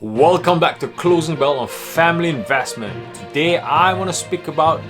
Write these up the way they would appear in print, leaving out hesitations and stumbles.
Welcome back to Closing Bell on Family Investment. Today I want to speak about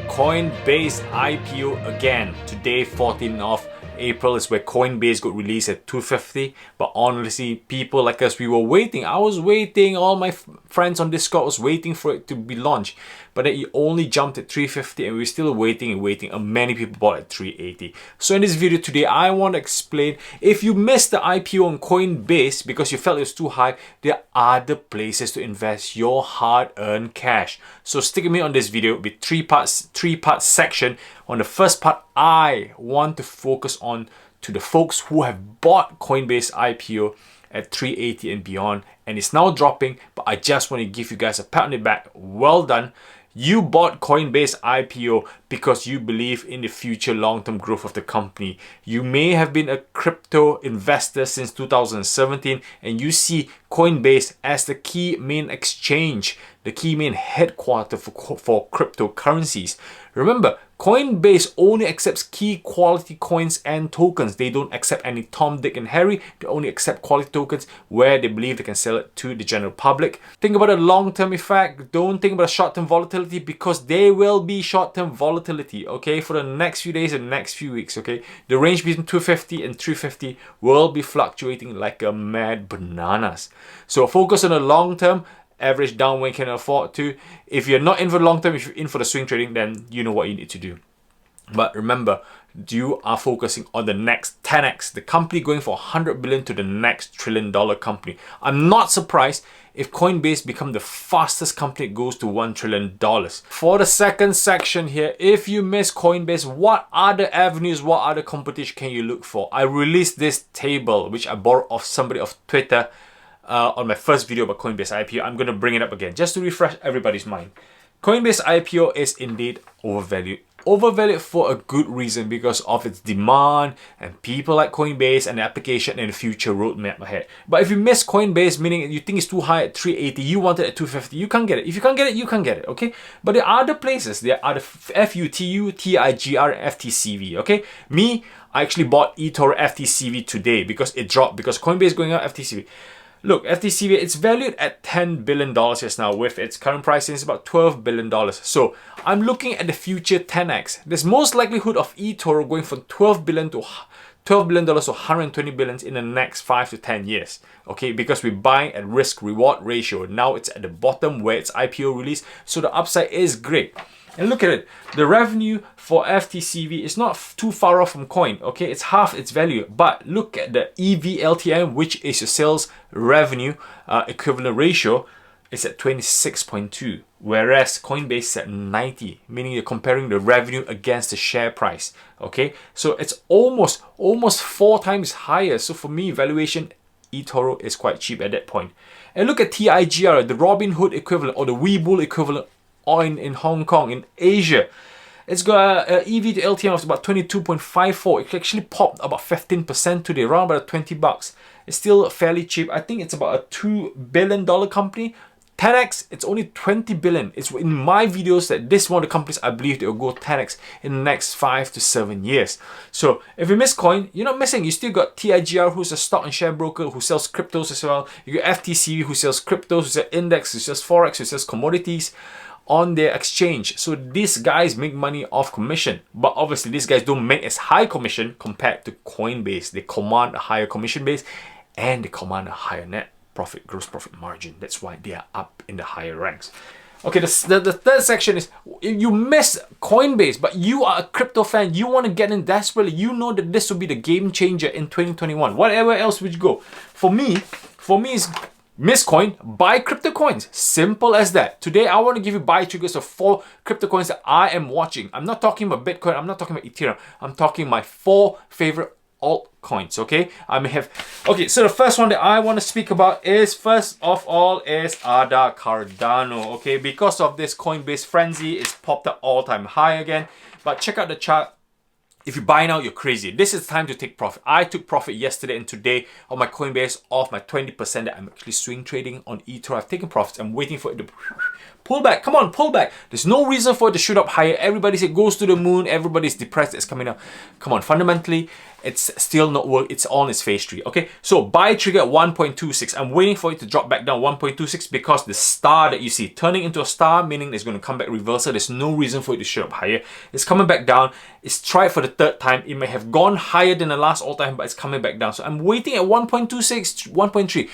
Coinbase IPO again. Today 14th of April is where Coinbase got released at 250, but honestly people like us, we were waiting. I was waiting, all my friends on Discord was waiting for it to be launched, but then it only jumped at 350 and we're still waiting and many people bought at 380. So in this video today I want to explain, if you missed the IPO on Coinbase because you felt it was too high, there are other places to invest your hard-earned cash. So stick with me on this video with three part section. On the first part, I want to focus on to the folks who have bought Coinbase IPO at 380 and beyond, and it's now dropping, but I just want to give you guys a pat on the back. Well done. You bought Coinbase IPO because you believe in the future long-term growth of the company. You may have been a crypto investor since 2017 and you see Coinbase as the key main exchange, the key main headquarter for cryptocurrencies. Remember, Coinbase only accepts key quality coins and tokens. They don't accept any Tom, Dick and Harry. They only accept quality tokens where they believe they can sell it to the general public. Think about the long-term effect. Don't think about short-term volatility, because there will be short-term volatility, okay, for the next few days and next few weeks, okay? The range between 250 and 350 will be fluctuating like a mad bananas. So focus on the long-term. Average down when you can afford to. If you're not in for the long term, if you're in for the swing trading, then you know what you need to do. But remember, you are focusing on the next 10x, the company going from 100 billion to the next $1 trillion company. I'm not surprised if Coinbase become the fastest company that goes to $1 trillion. For the second section here, if you miss Coinbase, what other avenues, what other competition can you look for? I released this table, which I borrowed off somebody off Twitter, on my first video about Coinbase IPO. I'm going to bring it up again just to refresh everybody's mind. Coinbase IPO is indeed overvalued. Overvalued for a good reason, because of its demand and people like Coinbase and the application and the future roadmap ahead. But if you miss Coinbase, meaning you think it's too high at 380, you want it at 250, you can't get it. If you can't get it, you can't get it, okay? But there are other places. There are the FUTU, TIGR, FTCV, okay? Me, I actually bought eToro FTCV today because it dropped, because Coinbase is going up FTCV. Look, FTCV, it's valued at $10 billion just now. With its current pricing, it's about $12 billion. So I'm looking at the future 10x. There's most likelihood of eToro going from $12 billion to $120 billion in the next 5 to 10 years. Okay, because we're buying at risk reward ratio. Now it's at the bottom where it's IPO release, so the upside is great. And look at it, the revenue for FTCV is not too far off from Coin, okay? It's half its value, but look at the EV/LTM, which is your sales revenue equivalent ratio, is at 26.2, whereas Coinbase is at 90, meaning you're comparing the revenue against the share price, okay? So it's almost 4 times higher. So for me, valuation, eToro is quite cheap at that point. And look at TIGR, the Robinhood equivalent or the Webull equivalent in Hong Kong, in Asia. It's got a EV to LTM of about 22.54. It actually popped about 15% today, around about $20. It's still fairly cheap. I think it's about a $2 billion company. 10x, it's only 20 billion. It's in my videos that this is one of the companies I believe they will go 10x in the next 5 to 7 years. So if you miss Coin, you're not missing. You still got TIGR, who's a stock and share broker who sells cryptos as well. You got FTCV, who sells cryptos, who sells index, who sells forex, who sells commodities on their exchange. So these guys make money off commission, but obviously these guys don't make as high commission compared to Coinbase. They command a higher commission base and they command a higher net profit, gross profit margin. That's why they are up in the higher ranks. Okay, the third section is, if you miss Coinbase, but you are a crypto fan, you want to get in desperately, you know that this will be the game changer in 2021. Whatever else would you go? For me is miss Coin, buy crypto coins. Simple as that. Today, I want to give you buy triggers of 4 crypto coins that I am watching. I'm not talking about Bitcoin. I'm not talking about Ethereum. I'm talking my 4 favorite altcoins, okay? Okay, so the first one that I want to speak about is, first of all, is ADA Cardano, okay? Because of this Coinbase frenzy, it's popped up all-time high again. But check out the chart. If you buy now, you're crazy. This is time to take profit. I took profit yesterday and today on my Coinbase off my 20% that I'm actually swing trading on eToro. I've taken profits. I'm waiting for it to pull back. Come on, pull back. There's no reason for it to shoot up higher. Everybody says it goes to the moon. Everybody's depressed. It's coming up. Come on, fundamentally, it's still not work. It's on its phase 3. Okay, so buy trigger at 1.26. I'm waiting for it to drop back down 1.26 because the star that you see turning into a star, meaning it's going to come back reversal. There's no reason for it to shoot up higher. It's coming back down. It's tried for the third time. It may have gone higher than the last all time, but it's coming back down. So I'm waiting at 1.26, 1.3.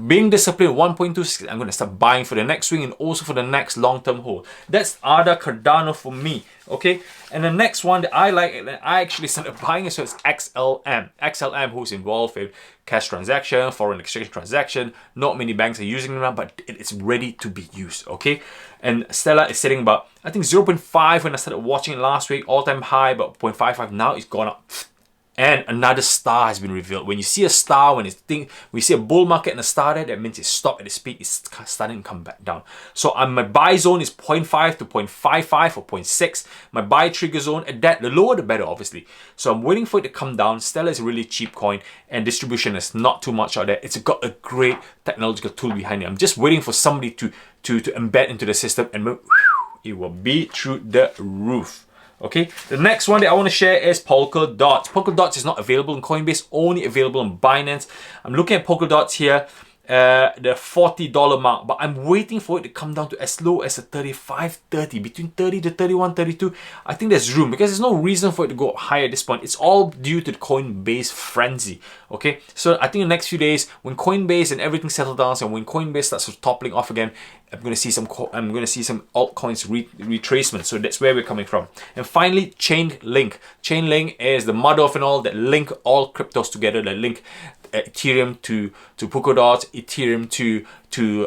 Being disciplined, 1.26. I'm going to start buying for the next swing and also for the next long-term hold. That's ADA Cardano for me. Okay, and the next one that I like, and I actually started buying it, so it's XLM. XLM, who's involved in cash transaction, foreign exchange transaction. Not many banks are using it now, but it's ready to be used. Okay, and Stella is sitting about, I think 0.5 when I started watching it last week, all-time high, about 0.55. Now it's gone up. And another star has been revealed. When you see a star, when we see a bull market and a star there, that means it's stopped at its peak. It's starting to come back down. So my buy zone is 0.5 to 0.55 or 0.6. My buy trigger zone, at that, the lower the better, obviously. So I'm waiting for it to come down. Stellar is a really cheap coin and distribution is not too much out there. It's got a great technological tool behind it. I'm just waiting for somebody to embed into the system and it will be through the roof. Okay, the next one that I want to share is Polkadot. Polkadot is not available in Coinbase, only available on Binance. I'm looking at Polkadot here, the $40 mark, but I'm waiting for it to come down to as low as a 35.30, between 30 to 31, 32. I think there's room because there's no reason for it to go up higher at this point. It's all due to the Coinbase frenzy. Okay, so I think the next few days when Coinbase and everything settles down and when Coinbase starts toppling off again, I'm going to see some altcoins retracement. So that's where we're coming from. And finally, Chainlink. Chainlink is the mother of it all, that link all cryptos together, that link Ethereum to Polkadot, Ethereum to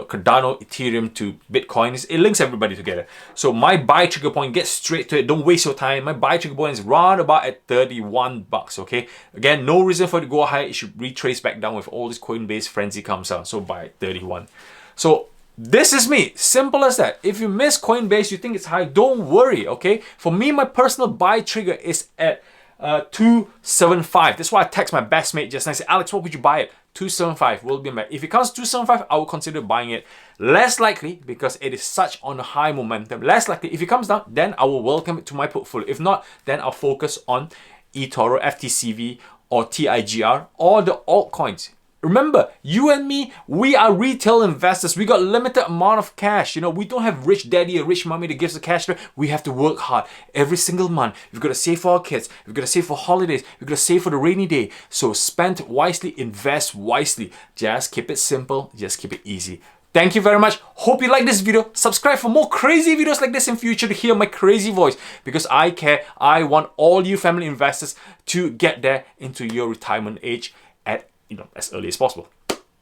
Cardano, Ethereum to Bitcoin. It links everybody together. So my buy trigger point, get straight to it. Don't waste your time. My buy trigger point is round about at 31 bucks. Okay. Again, no reason for it to go high. It should retrace back down with all this Coinbase frenzy comes out. So buy at 31. So this is me, simple as that. If you miss Coinbase, you think it's high, don't worry, okay? For me, my personal buy trigger is at 275. That's why I text my best mate just now. I said, Alex, what would you buy it? 275 will be my. If it comes 275, I will consider buying it. Less likely, because it is such on a high momentum. Less likely, if it comes down, then I will welcome it to my portfolio. If not, then I'll focus on eToro, FTCV, or TIGR, or the altcoins. Remember, you and me, we are retail investors. We got limited amount of cash. You know, we don't have rich daddy or rich mommy that gives the cash. We have to work hard every single month. We've got to save for our kids. We've got to save for holidays. We've got to save for the rainy day. So spend wisely, invest wisely. Just keep it simple. Just keep it easy. Thank you very much. Hope you like this video. Subscribe for more crazy videos like this in future to hear my crazy voice, because I care. I want all you family investors to get there into your retirement age at as early as possible.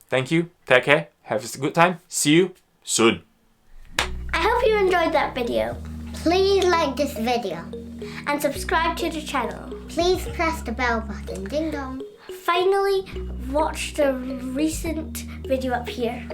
Thank you. Take care. Have a good time. See you soon. I hope you enjoyed that video. Please like this video. And subscribe to the channel. Please press the bell button. Ding dong. Finally, watch the recent video up here.